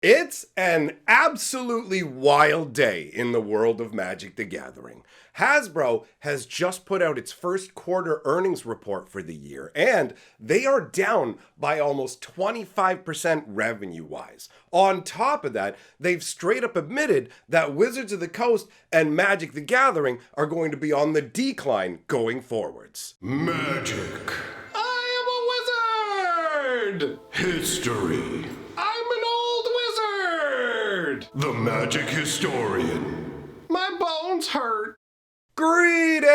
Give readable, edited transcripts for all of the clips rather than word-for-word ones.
It's an absolutely wild day in the world of Magic the Gathering. Hasbro has just put out its first quarter earnings report for the year, and they are down by almost 25% revenue wise. On top of that, they've straight up admitted that Wizards of the Coast and Magic the Gathering are going to be on the decline going forwards. Magic. I am a wizard! History. I'm an old wizard! The magic historian. My bones hurt. Greetings,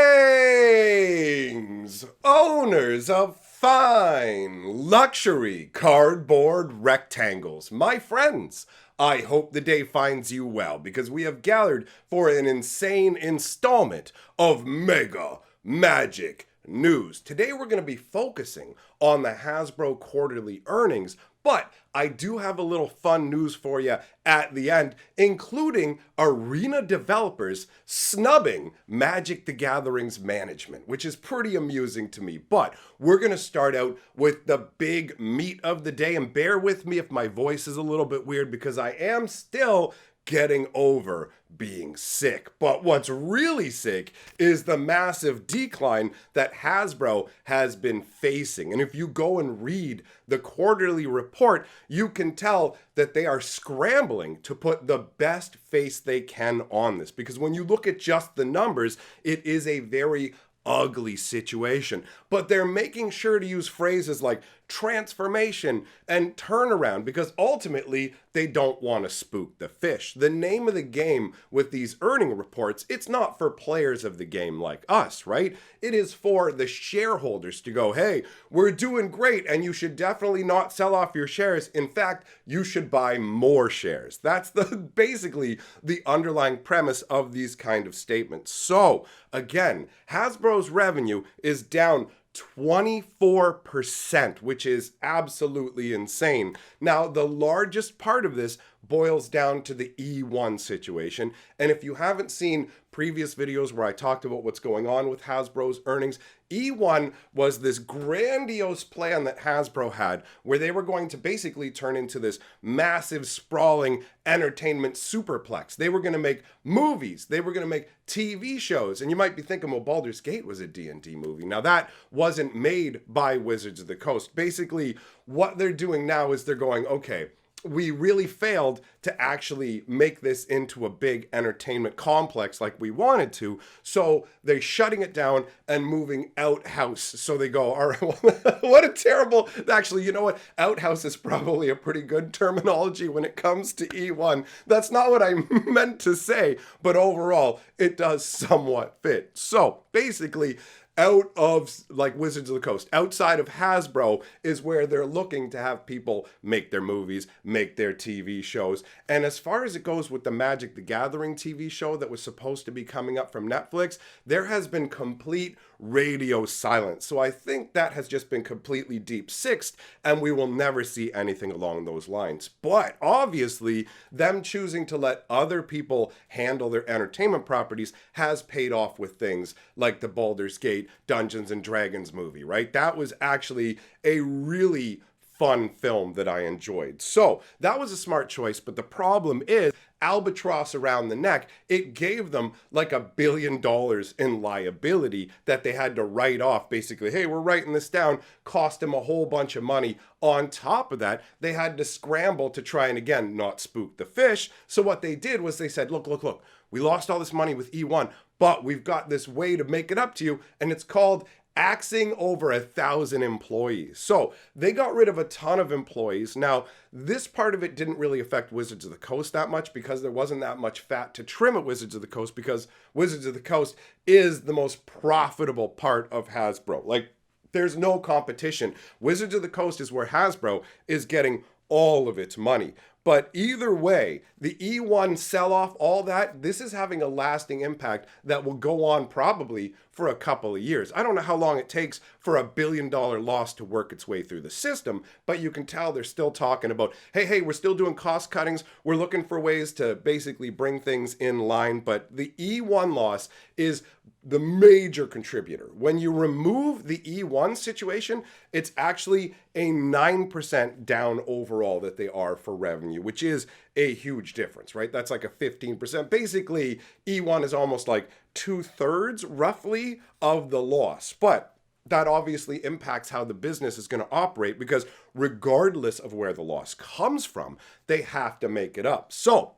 owners of fine luxury cardboard rectangles, my friends. I hope the day finds you well because we have gathered for an insane installment of Mega Magic News. Today we're going to be focusing on the Hasbro quarterly earnings, but I do have a little fun news for you at the end, including arena developers snubbing Magic the Gathering's management, which is pretty amusing to me. But we're going to start out with the big meat of the day, and bear with me if my voice is a little bit weird because I am still getting over being sick. But what's really sick is the massive decline that Hasbro has been facing. And if you go and read the quarterly report, you can tell that they are scrambling to put the best face they can on this. Because when you look at just the numbers, it is a very ugly situation. But they're making sure to use phrases like transformation and turnaround because ultimately they don't want to spook the fish. The name of the game with these earning reports, it's not for players of the game like us, right? It is for the shareholders to go, hey, we're doing great and you should definitely not sell off your shares. In fact, you should buy more shares. That's basically the underlying premise of these kind of statements. So again, Hasbro's revenue is down 24%, which is absolutely insane. Now, the largest part of this boils down to the E1 situation. And if you haven't seen previous videos where I talked about what's going on with Hasbro's earnings, E1 was this grandiose plan that Hasbro had where they were going to basically turn into this massive, sprawling entertainment superplex. They were going to make movies. They were going to make TV shows. And you might be thinking, well, Baldur's Gate was a D&D movie. Now, that wasn't made by Wizards of the Coast. Basically, what they're doing now is they're going, okay, we really failed to actually make this into a big entertainment complex like we wanted to. So they're shutting it down and moving outhouse. So they go, all right, what a terrible, actually, you know what? Outhouse is probably a pretty good terminology when it comes to E1. That's not what I meant to say, but overall, it does somewhat fit. So basically, out of like Wizards of the Coast, outside of Hasbro is where they're looking to have people make their movies, make their TV shows. And as far as it goes with the Magic the Gathering TV show that was supposed to be coming up from Netflix, there has been complete radio silence. So I think that has just been completely deep sixed and we will never see anything along those lines. But obviously, them choosing to let other people handle their entertainment properties has paid off with things like the Baldur's Gate Dungeons and Dragons movie, right? That was actually a really fun film that I enjoyed. So that was a smart choice, but the problem is albatross around the neck, it gave them like $1 billion in liability that they had to write off. Basically, hey, we're writing this down, cost them a whole bunch of money. On top of that, they had to scramble to try and again, not spook the fish. So what they did was they said, look, we lost all this money with E1, but we've got this way to make it up to you. And it's called axing over 1,000 employees. So they got rid of a ton of employees. Now, this part of it didn't really affect Wizards of the Coast that much because there wasn't that much fat to trim at Wizards of the Coast because Wizards of the Coast is the most profitable part of Hasbro. Like, there's no competition. Wizards of the Coast is where Hasbro is getting all of its money. But either way, the E1 sell-off, all that, this is having a lasting impact that will go on probably for a couple of years. I don't know how long it takes for $1 billion loss to work its way through the system, but you can tell they're still talking about, hey, we're still doing cost cuttings. We're looking for ways to basically bring things in line. But the E1 loss is the major contributor. When you remove the E1 situation, it's actually a 9% down overall that they are for revenue, which is a huge difference, right? That's like a 15%. Basically, E1 is almost like 2/3 roughly of the loss. But that obviously impacts how the business is going to operate, because regardless of where the loss comes from, they have to make it up. So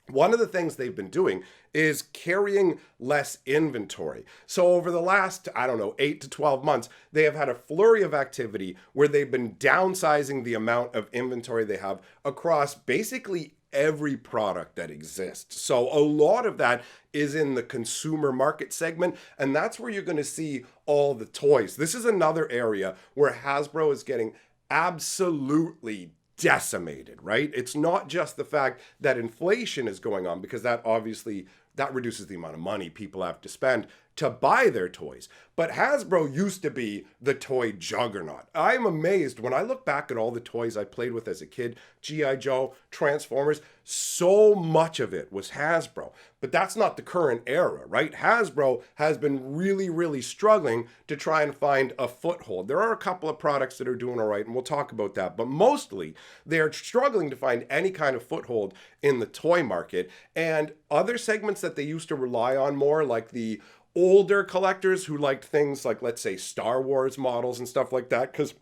one of the things they've been doing is carrying less inventory. So over the last, 8 to 12 months, they have had a flurry of activity where they've been downsizing the amount of inventory they have across basically every product that exists. So a lot of that is in the consumer market segment, and that's where you're going to see all the toys. This is another area where Hasbro is getting absolutely decimated, right? It's not just the fact that inflation is going on, because that obviously that reduces the amount of money people have to spend to buy their toys. But Hasbro used to be the toy juggernaut. I'm amazed when I look back at all the toys I played with as a kid, G.I. Joe, Transformers, so much of it was Hasbro. But that's not the current era, right? Hasbro has been really, really struggling to try and find a foothold. There are a couple of products that are doing all right, and we'll talk about that. But mostly, they're struggling to find any kind of foothold in the toy market. And other segments that they used to rely on more, like the older collectors who liked things like, let's say, Star Wars models and stuff like that, because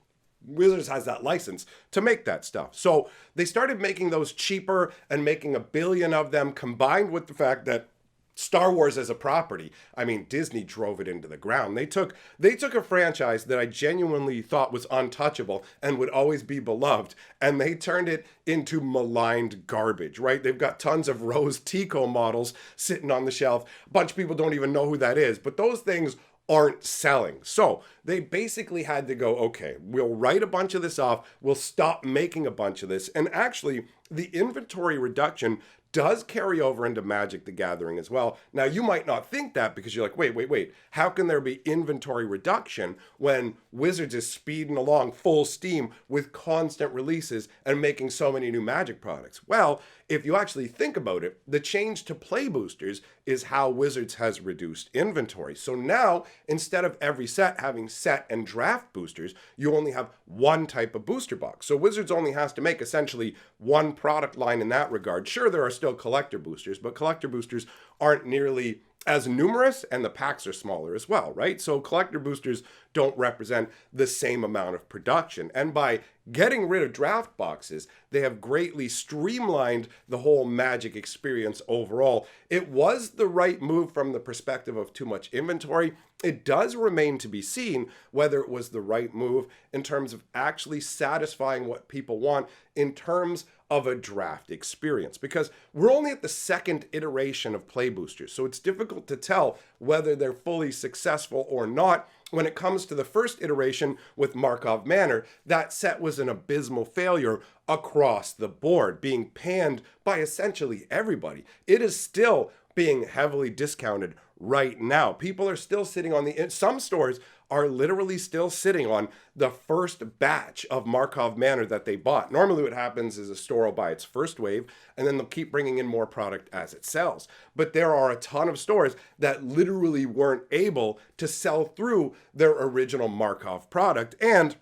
Wizards has that license to make that stuff. So they started making those cheaper and making 1 billion of them, combined with the fact that Star Wars as a property, I mean, Disney drove it into the ground. They took a franchise that I genuinely thought was untouchable and would always be beloved, and they turned it into maligned garbage, right? They've got tons of Rose Tico models sitting on the shelf. A bunch of people don't even know who that is, but those things aren't selling. So they basically had to go, okay, we'll write a bunch of this off, we'll stop making a bunch of this. And actually, the inventory reduction does carry over into Magic the Gathering as well. Now, you might not think that, because you're like, wait, how can there be inventory reduction when Wizards is speeding along full steam with constant releases and making so many new Magic products? Well, if you actually think about it, the change to play boosters is how Wizards has reduced inventory. So now, instead of every set having set and draft boosters, you only have one type of booster box. So Wizards only has to make essentially one product line in that regard. Sure, there are still collector boosters, but collector boosters aren't nearly as numerous, and the packs are smaller as well, right? So collector boosters don't represent the same amount of production. And by getting rid of draft boxes, they have greatly streamlined the whole Magic experience overall. It was the right move from the perspective of too much inventory. It does remain to be seen whether it was the right move in terms of actually satisfying what people want in terms of a draft experience, because we're only at the second iteration of play boosters. So it's difficult to tell whether they're fully successful or not. When it comes to the first iteration with Markov Manor, that set was an abysmal failure across the board, being panned by essentially everybody. It is still being heavily discounted right now. People are still sitting on some stores are literally still sitting on the first batch of Markov Manor that they bought. Normally what happens is a store will buy its first wave, and then they'll keep bringing in more product as it sells. But there are a ton of stores that literally weren't able to sell through their original Markov product. And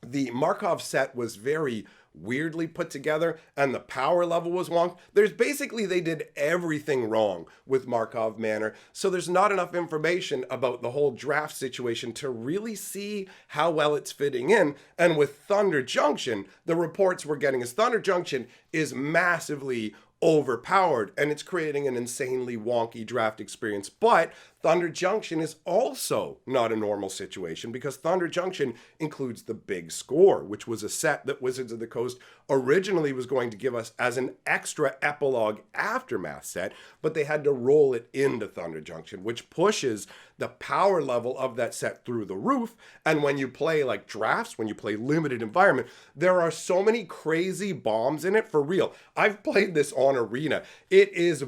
the Markov set was very weirdly put together, and the power level was wrong. They did everything wrong with Markov Manor, so there's not enough information about the whole draft situation to really see how well it's fitting in. And with Thunder Junction, the reports we're getting is Thunder Junction is massively overpowered, and it's creating an insanely wonky draft experience. But Thunder Junction is also not a normal situation, because Thunder Junction includes the Big Score, which was a set that Wizards of the Coast originally was going to give us as an extra epilogue aftermath set, but they had to roll it into Thunder Junction, which pushes the power level of that set through the roof. And when you play like drafts, when you play limited environment, there are so many crazy bombs in it, for real. I've played this on Arena. It is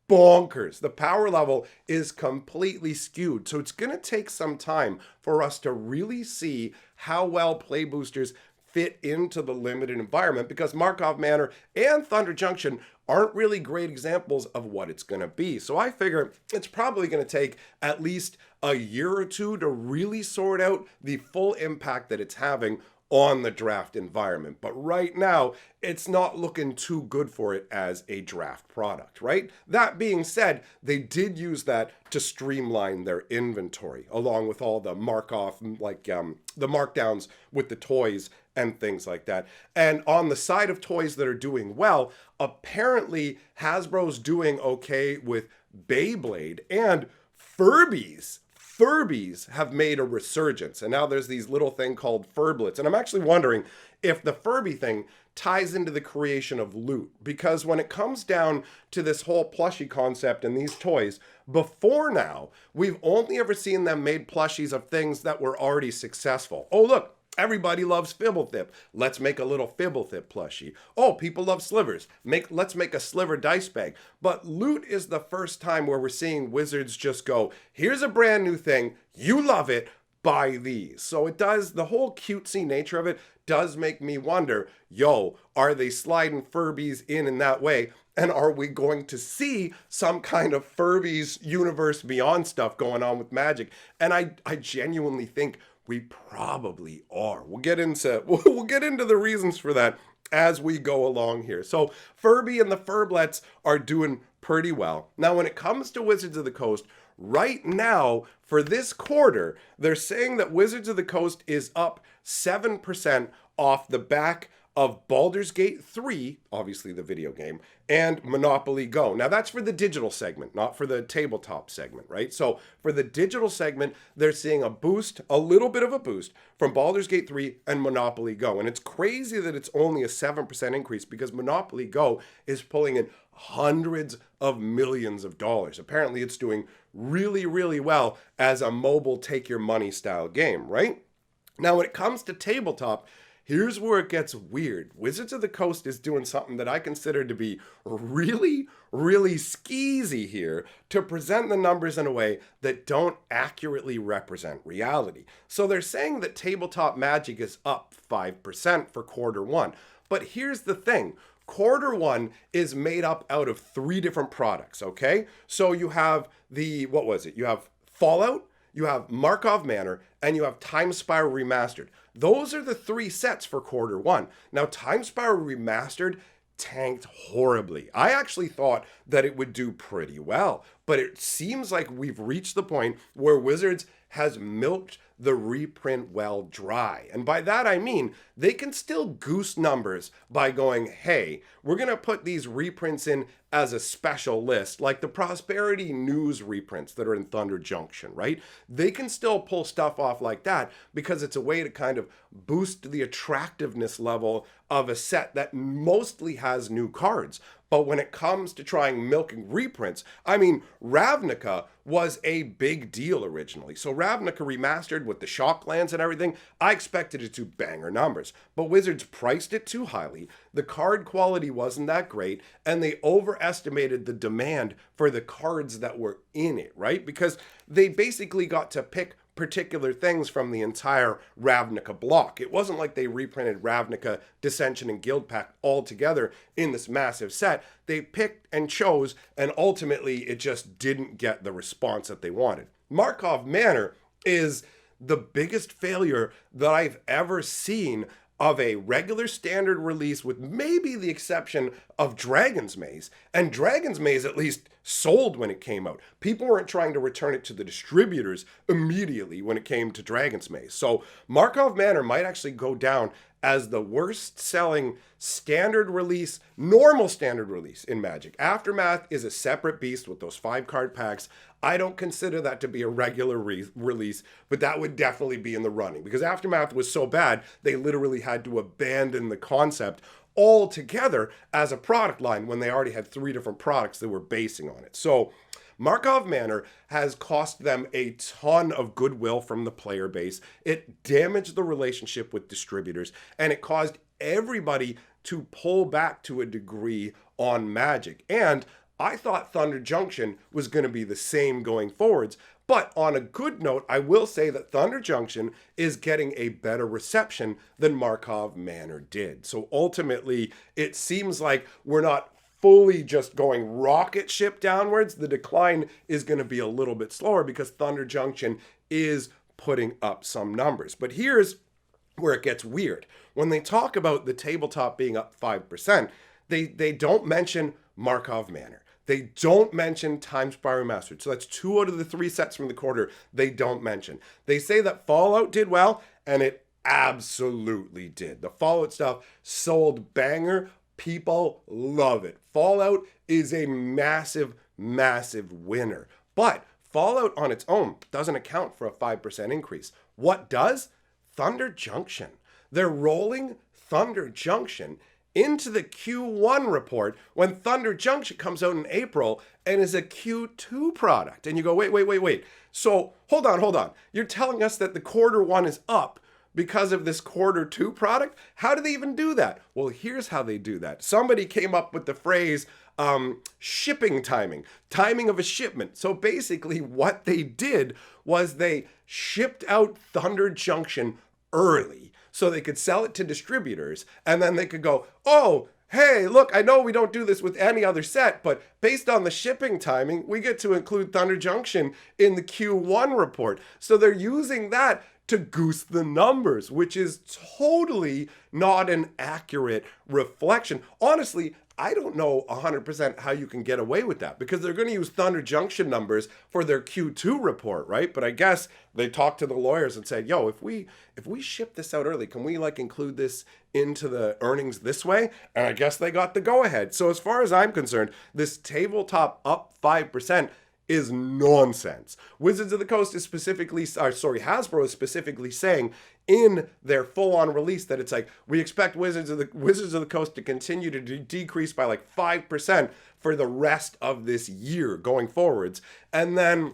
bonkers. The power level is completely skewed. So it's going to take some time for us to really see how well play boosters fit into the limited environment, because Markov Manor and Thunder Junction aren't really great examples of what it's going to be. So I figure it's probably going to take at least a year or two to really sort out the full impact that it's having on the draft environment. But right now, it's not looking too good for it as a draft product, right? That being said, they did use that to streamline their inventory, along with all the the markdowns with the toys and things like that. And on the side of toys that are doing well, apparently Hasbro's doing okay with Beyblade, and Furbies have made a resurgence, and now there's these little thing called Furblets, and I'm actually wondering if the Furby thing ties into the creation of loot, because when it comes down to this whole plushie concept and these toys, before now, we've only ever seen them made plushies of things that were already successful. Oh, look, everybody loves Fibblethip. Let's make a little Fibblethip plushie. Oh, people love slivers. Let's make a sliver dice bag. But loot is the first time where we're seeing Wizards just go, here's a brand new thing. You love it. Buy these. So it does, the whole cutesy nature of it does make me wonder, are they sliding Furbies in that way? And are we going to see some kind of Furbies universe beyond stuff going on with Magic? And I genuinely think we probably are. We'll get into the reasons for that as we go along here. So Furby and the Furblets are doing pretty well. Now, when it comes to Wizards of the Coast, right now for this quarter, they're saying that Wizards of the Coast is up 7% off the back of Baldur's Gate 3, obviously the video game, and Monopoly Go. Now that's for the digital segment, not for the tabletop segment, right? So for the digital segment, they're seeing a boost, a little bit of a boost from Baldur's Gate 3 and Monopoly Go. And it's crazy that it's only a 7% increase because Monopoly Go is pulling in hundreds of millions of dollars. Apparently it's doing really, really well as a mobile take your money style game, right? Now when it comes to tabletop, here's where it gets weird. Wizards of the Coast is doing something that I consider to be really, really skeezy here to present the numbers in a way that don't accurately represent reality. So they're saying that tabletop Magic is up 5% for quarter one. But here's the thing. Quarter one is made up out of 3 different products, okay? So you have you have Fallout, you have Markov Manor, and you have Time Spiral Remastered. Those are the 3 sets for quarter one. Now, Time Spiral Remastered tanked horribly. I actually thought that it would do pretty well, but it seems like we've reached the point where Wizards has milked the reprint well dry. And by that I mean they can still goose numbers by going, hey, we're going to put these reprints in as a special list, like the Prosperity News reprints that are in Thunder Junction, right? They can still pull stuff off like that because it's a way to kind of boost the attractiveness level of a set that mostly has new cards. But when it comes to trying milking reprints, I mean, Ravnica was a big deal originally. So Ravnica remastered with the Shocklands and everything, I expected it to banger numbers. But Wizards priced it too highly, the card quality wasn't that great, and they overestimated the demand for the cards that were in it, right? Because they basically got to pick particular things from the entire Ravnica block. It wasn't like they reprinted Ravnica, Dissension, and Guild Pact all together in this massive set. They picked and chose, and ultimately it just didn't get the response that they wanted. Markov Manor is the biggest failure that I've ever seen of a regular standard release, with maybe the exception of Dragon's Maze. And Dragon's Maze at least sold when it came out. People weren't trying to return it to the distributors immediately when it came to Dragon's Maze. So Markov Manor might actually go down as the worst selling standard release, normal standard release in Magic. Aftermath is a separate beast with those 5 card packs. I don't consider that to be a regular release, but that would definitely be in the running because Aftermath was so bad, they literally had to abandon the concept altogether as a product line when they already had 3 different products that were basing on it. So Markov Manor has cost them a ton of goodwill from the player base. It damaged the relationship with distributors, and it caused everybody to pull back to a degree on Magic. And I thought Thunder Junction was going to be the same going forwards. But on a good note, I will say that Thunder Junction is getting a better reception than Markov Manor did. So ultimately, it seems like we're not fully just going rocket ship downwards, the decline is going to be a little bit slower because Thunder Junction is putting up some numbers. But here's where it gets weird. When they talk about the tabletop being up 5%, they don't mention Markov Manor. They don't mention Time Spiral Remastered. So that's 2 out of the 3 sets from the quarter they don't mention. They say that Fallout did well, and it absolutely did. The Fallout stuff sold banger. People love it. Fallout is a massive, massive winner. But Fallout on its own doesn't account for a 5% increase. What does? Thunder Junction. They're rolling Thunder Junction into the Q1 report when Thunder Junction comes out in April and is a Q2 product. And you go, wait. So hold on. You're telling us that the quarter 1 is up because of this quarter 2 product? How do they even do that? Well, here's how they do that. Somebody came up with the phrase shipping timing of a shipment. So basically what they did was they shipped out Thunder Junction early so they could sell it to distributors, and then they could go, oh, hey, look, I know we don't do this with any other set, but based on the shipping timing, we get to include Thunder Junction in the Q1 report. So they're using that to goose the numbers, which is totally not an accurate reflection. Honestly, I don't know 100% how you can get away with that because they're going to use Thunder Junction numbers for their Q2 report, right? But I guess they talked to the lawyers and said, yo, if we ship this out early, can we include this into the earnings this way? And I guess they got the go ahead. So as far as I'm concerned, this tabletop up 5% is nonsense. Wizards of the Coast is Hasbro is specifically saying in their full-on release that it's like, we expect Wizards of the Coast to continue to decrease by 5% for the rest of this year going forwards. And then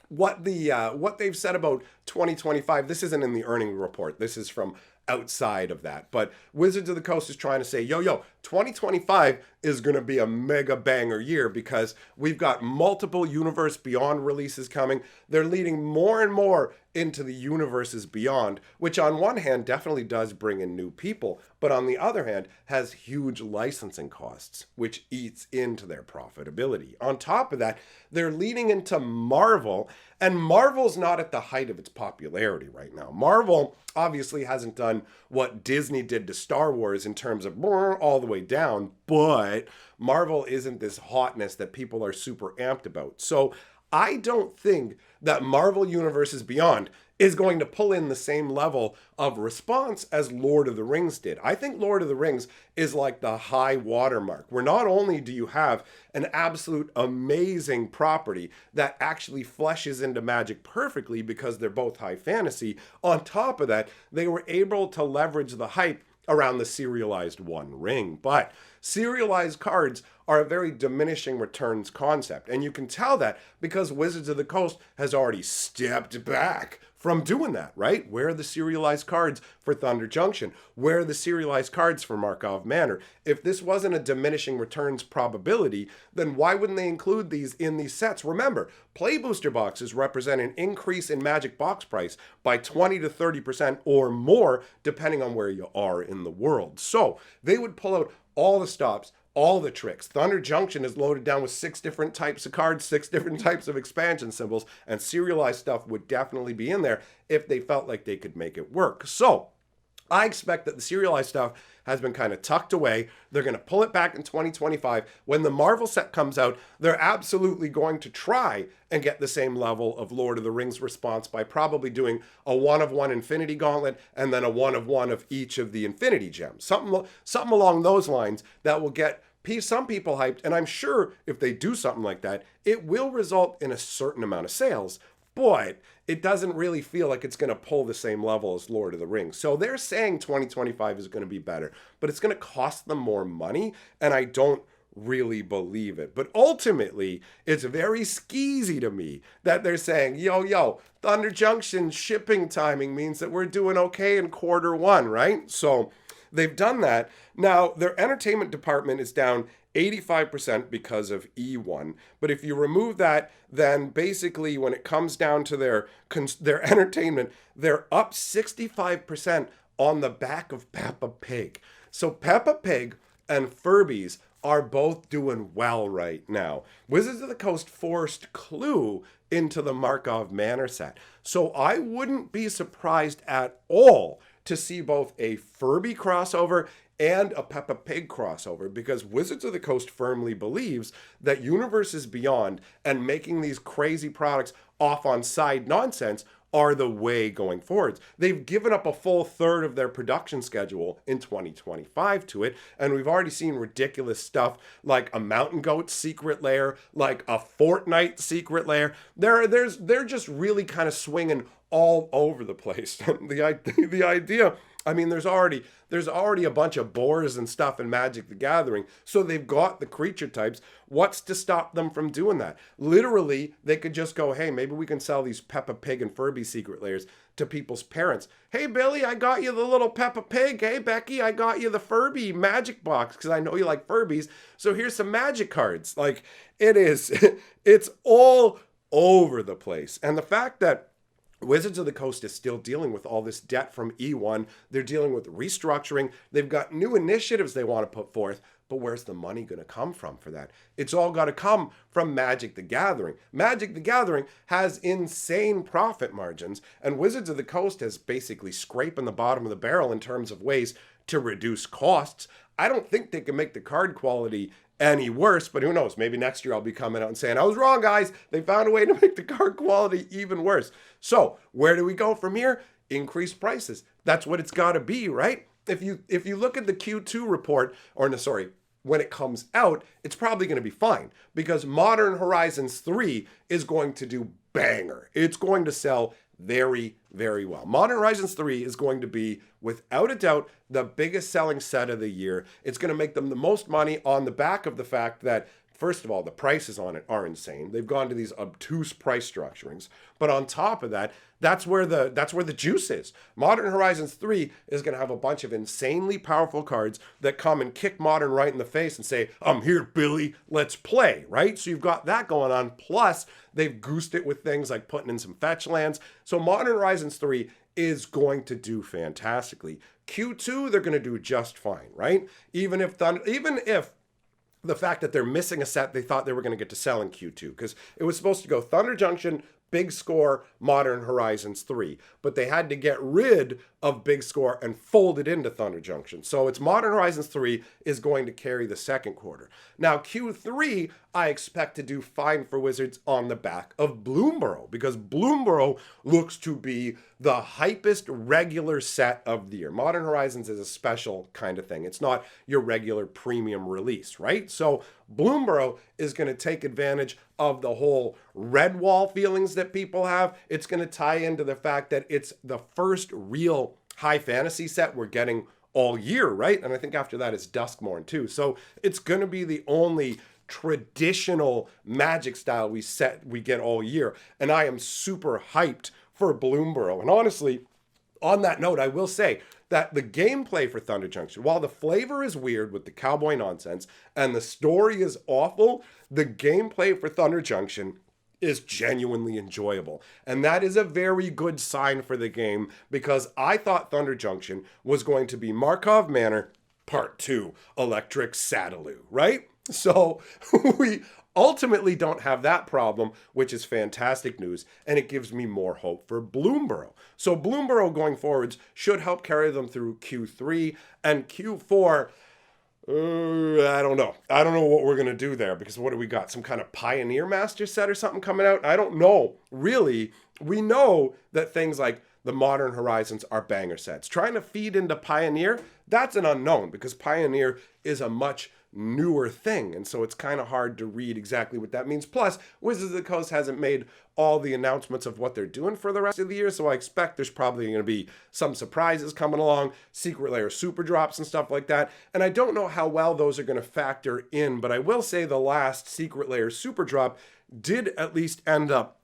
what they've said about 2025, this isn't in the earning report. This is from outside of that. But Wizards of the Coast is trying to say, 2025 is going to be a mega banger year because we've got multiple Universe Beyond releases coming. They're leading more and more into the Universes Beyond, which on one hand definitely does bring in new people, but on the other hand has huge licensing costs, which eats into their profitability. On top of that, they're leading into Marvel, and Marvel's not at the height of its popularity right now. Marvel obviously hasn't done what Disney did to Star Wars in terms of all the way down, but Marvel isn't this hotness that people are super amped about. So I don't think that Marvel Universes Beyond is going to pull in the same level of response as Lord of the Rings did. I think Lord of the Rings is like the high watermark, where not only do you have an absolute amazing property that actually fleshes into Magic perfectly because they're both high fantasy, on top of that, they were able to leverage the hype around the serialized One Ring. But serialized cards are a very diminishing returns concept. And you can tell that because Wizards of the Coast has already stepped back from doing that, right? Where are the serialized cards for Thunder Junction? Where are the serialized cards for Markov Manor? If this wasn't a diminishing returns probability, then why wouldn't they include these in these sets? Remember, play booster boxes represent an increase in Magic box price by 20 to 30% or more, depending on where you are in the world. So they would pull out all the stops, all the tricks. Thunder Junction is loaded down with 6 different types of cards, 6 different types of expansion symbols, and serialized stuff would definitely be in there if they felt like they could make it work. So I expect that the serialized stuff has been kind of tucked away. They're going to pull it back in 2025. When the Marvel set comes out, they're absolutely going to try and get the same level of Lord of the Rings response by probably doing a 1-of-1 Infinity Gauntlet and then a 1-of-1 of each of the Infinity Gems. Something along those lines that will get some people hyped. And I'm sure if they do something like that, it will result in a certain amount of sales. But it doesn't really feel like it's going to pull the same level as Lord of the Rings. So they're saying 2025 is going to be better, but it's going to cost them more money, and I don't really believe it. But ultimately, it's very skeezy to me that they're saying, yo, Thunder Junction shipping timing means that we're doing okay in quarter 1, right? So they've done that. Now, their entertainment department is down 85% because of E1. But if you remove that, then basically when it comes down to their entertainment, they're up 65% on the back of Peppa Pig. So Peppa Pig and Furbies are both doing well right now. Wizards of the Coast forced Clue into the Markov Manor set. So I wouldn't be surprised at all to see both a Furby crossover and a Peppa Pig crossover, because Wizards of the Coast firmly believes that Universes Beyond and making these crazy products off on side nonsense are the way going forwards. They've given up a full third of their production schedule in 2025 to it, and we've already seen ridiculous stuff like a Mountain Goat secret lair, like a Fortnite secret lair. They're just really kind of swinging all over the place. The idea, I mean, there's already a bunch of boars and stuff in Magic the Gathering, so they've got the creature types. What's to stop them from doing that? Literally, they could just go, hey, maybe we can sell these Peppa Pig and Furby secret layers to people's parents. Hey, Billy, I got you the little Peppa Pig. Hey, Becky, I got you the Furby magic box because I know you like Furbies. So here's some magic cards. Like, it's all over the place. And the fact that Wizards of the Coast is still dealing with all this debt from E1. They're dealing with restructuring. They've got new initiatives they want to put forth, but where's the money going to come from for that? It's all got to come from Magic the Gathering. Magic the Gathering has insane profit margins, and Wizards of the Coast is basically scraping the bottom of the barrel in terms of ways to reduce costs. I don't think they can make the card quality any worse, but who knows? Maybe next year I'll be coming out and saying, I was wrong, guys. They found a way to make the card quality even worse. So where do we go from here? Increase prices. That's what it's got to be, right? If you look at the Q2 report, when it comes out, it's probably going to be fine, because Modern Horizons 3 is going to do banger. It's going to sell very, very well. Modern Horizons 3 is going to be, without a doubt, the biggest selling set of the year. It's going to make them the most money on the back of the fact that, first of all, the prices on it are insane. They've gone to these obtuse price structurings. But on top of that, that's where the juice is. Modern Horizons 3 is going to have a bunch of insanely powerful cards that come and kick Modern right in the face and say, I'm here, Billy, let's play, right? So you've got that going on. Plus, they've goosed it with things like putting in some fetch lands. So Modern Horizons 3 is going to do fantastically. Q2, they're going to do just fine, right? Even if the fact that they're missing a set they thought they were going to get to sell in Q2, because it was supposed to go Thunder Junction, Big Score, Modern Horizons 3, but they had to get rid of Big Score and fold it into Thunder Junction. So it's Modern Horizons 3 is going to carry the second quarter. Now Q3, I expect to do fine for Wizards on the back of Bloomborough, because Bloomborough looks to be the hypest regular set of the year. Modern Horizons is a special kind of thing. It's not your regular premium release, right? So Bloomborough is going to take advantage of the whole red wall feelings that people have. It's going to tie into the fact that it's the first real high fantasy set we're getting all year, right? And I think after that it's Duskmorn too. So it's going to be the only traditional Magic style we get all year. And I am super hyped for Bloomborough. And honestly, on that note, I will say that the gameplay for Thunder Junction, while the flavor is weird with the cowboy nonsense and the story is awful, the gameplay for Thunder Junction is genuinely enjoyable. And that is a very good sign for the game, because I thought Thunder Junction was going to be Markov Manor Part 2, Electric Sadaloo, right? So we ultimately don't have that problem, which is fantastic news, and it gives me more hope for Bloomborough. So Bloomborough going forwards should help carry them through Q3 and Q4. I don't know. I don't know what we're going to do there, because what do we got? Some kind of Pioneer Master set or something coming out? I don't know. Really, we know that things like the Modern Horizons are banger sets. Trying to feed into Pioneer, that's an unknown, because Pioneer is a much newer thing, and so it's kind of hard to read exactly what that means. Plus, Wizards of the Coast hasn't made all the announcements of what they're doing for the rest of the year, so I expect there's probably going to be some surprises coming along, secret layer super drops and stuff like that, and I don't know how well those are going to factor in, but I will say the last secret layer super drop did at least end up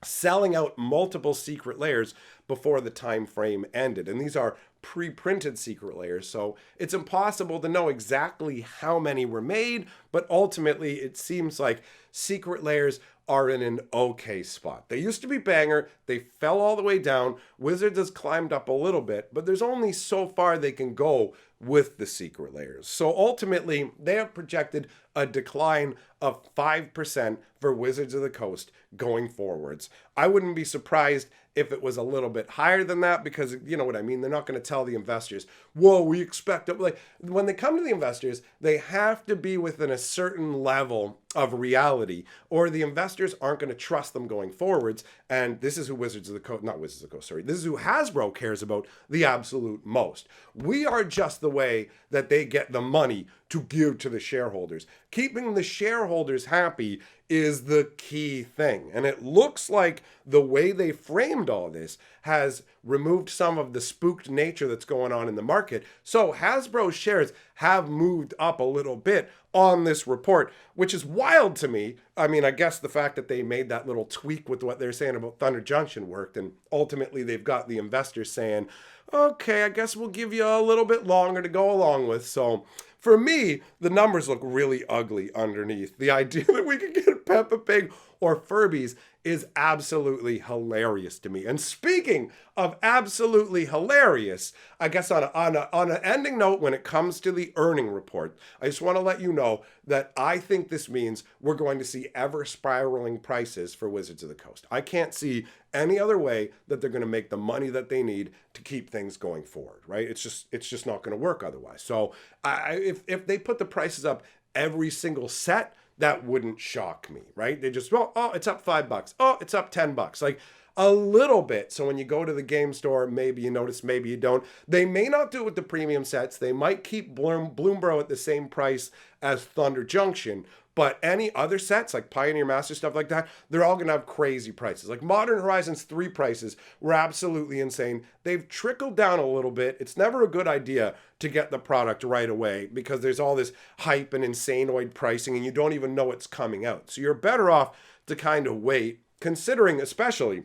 selling out multiple secret layers before the time frame ended. And these are pre-printed secret layers, so it's impossible to know exactly how many were made, but ultimately it seems like secret layers are in an okay spot. They used to be banger, they fell all the way down. Wizards has climbed up a little bit, but there's only so far they can go with the secret layers. So ultimately, they have projected a decline of 5% for Wizards of the Coast going forwards. I wouldn't be surprised if it was a little bit higher than that, because you know what I mean, they're not going to tell the investors, whoa, we expect it. Like, when they come to the investors, they have to be within a certain level of reality, or the investors aren't going to trust them going forwards. And this is who Wizards of the Coast, not Wizards of the Coast, sorry, this is who Hasbro cares about the absolute most. We are just the way that they get the money to give to the shareholders. Keeping the shareholders happy is the key thing. And it looks like the way they framed all this has removed some of the spooked nature that's going on in the market. So Hasbro shares have moved up a little bit on this report, which is wild to me. I mean, I guess the fact that they made that little tweak with what they're saying about Thunder Junction worked, and ultimately they've got the investors saying, okay, I guess we'll give you a little bit longer to go along with. So for me, the numbers look really ugly underneath. The idea that we could get Peppa Pig or Furbies is absolutely hilarious to me. And speaking of absolutely hilarious, I guess on an ending note, when it comes to the earning report, I just want to let you know that I think this means we're going to see ever spiraling prices for Wizards of the Coast. I can't see any other way that they're going to make the money that they need to keep things going forward, right? It's just not going to work otherwise. So if they put the prices up every single set, that wouldn't shock me, right? They just, oh, it's up $5. Oh, it's up $10. Like a little bit. So when you go to the game store, maybe you notice, maybe you don't. They may not do it with the premium sets. They might keep Bloombro at the same price as Thunder Junction. But any other sets, like Pioneer Master, stuff like that, they're all going to have crazy prices. Like Modern Horizons 3 prices were absolutely insane. They've trickled down a little bit. It's never a good idea to get the product right away because there's all this hype and insanoid pricing and you don't even know it's coming out. So you're better off to kind of wait, considering especially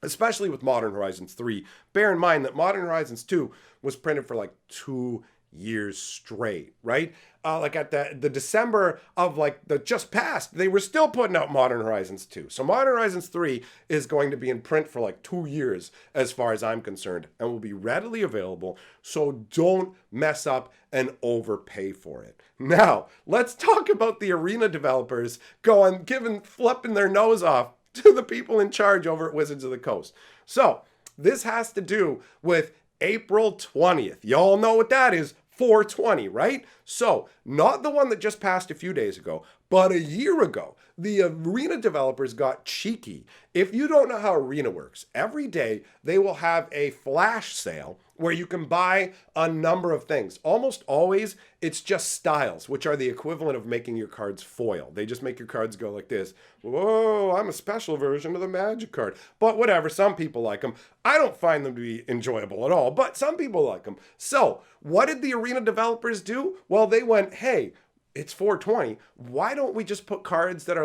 with Modern Horizons 3. Bear in mind that Modern Horizons 2 was printed for like 2 years straight, right? Like at the December of like the just past, they were still putting out Modern Horizons 2. So Modern Horizons 3 is going to be in print for like 2 years as far as I'm concerned and will be readily available. So don't mess up and overpay for it. Now, let's talk about the arena developers flipping their nose off to the people in charge over at Wizards of the Coast. So this has to do with April 20th. Y'all know what that is. 420, right? So, not the one that just passed a few days ago, but a year ago, the arena developers got cheeky. If you don't know how arena works, every day they will have a flash sale where you can buy a number of things. Almost always, it's just styles, which are the equivalent of making your cards foil. They just make your cards go like this. Whoa, I'm a special version of the Magic card. But whatever, some people like them. I don't find them to be enjoyable at all, but some people like them. So, what did the arena developers do? Well, they went, hey, it's 420. Why don't we just put cards that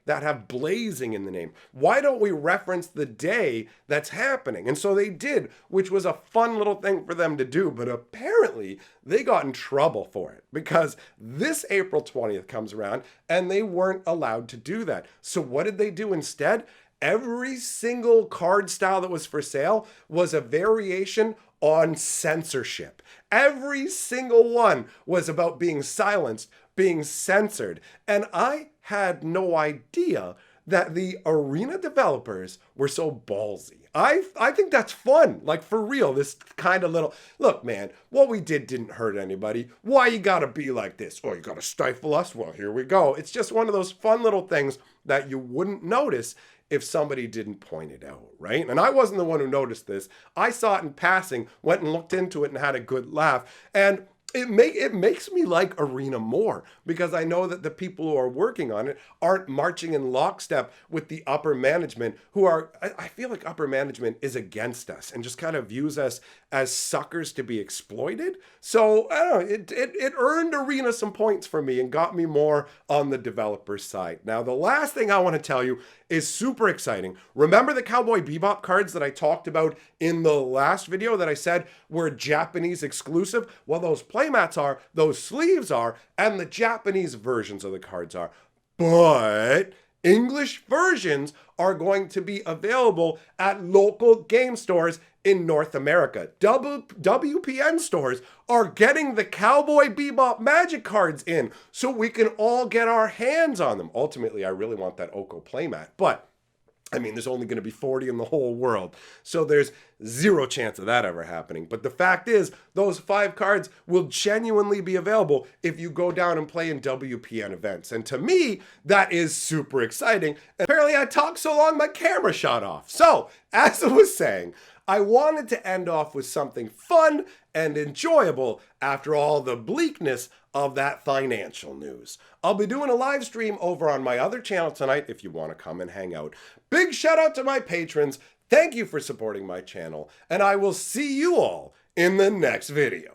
have blazing in the name? Why don't we reference the day that's happening? And so they did, which was a fun little thing for them to do. But apparently they got in trouble for it because this April 20th comes around and they weren't allowed to do that. So what did they do instead? Every single card style that was for sale was a variation on censorship. Every single one was about being silenced, being censored. And I had no idea that the arena developers were so ballsy. I think that's fun. Like, for real, this kind of little, look, man, what we didn't hurt anybody. Why you gotta be like this? Oh, you gotta stifle us? Well, here we go. It's just one of those fun little things that you wouldn't notice if somebody didn't point it out, right? And I wasn't the one who noticed this. I saw it in passing, went and looked into it and had a good laugh. And it makes me like Arena more because I know that the people who are working on it aren't marching in lockstep with the upper management who are, I feel like upper management is against us and just kind of views us as suckers to be exploited. So I don't know, it earned Arena some points for me and got me more on the developer side. Now, the last thing I want to tell you is super exciting. Remember the Cowboy Bebop cards that I talked about in the last video that I said were Japanese exclusive? Well, those playmats are, those sleeves are, and the Japanese versions of the cards are. But English versions are going to be available at local game stores in North America. WPN stores are getting the Cowboy Bebop Magic cards in so we can all get our hands on them. Ultimately, I really want that Oko playmat, but I mean, there's only going to be 40 in the whole world. So there's zero chance of that ever happening. But the fact is, those 5 cards will genuinely be available if you go down and play in WPN events. And to me, that is super exciting. And apparently I talked so long, my camera shut off. So, as I was saying, I wanted to end off with something fun and enjoyable after all the bleakness of that financial news. I'll be doing a live stream over on my other channel tonight if you want to come and hang out. Big shout out to my patrons. Thank you for supporting my channel, and I will see you all in the next video.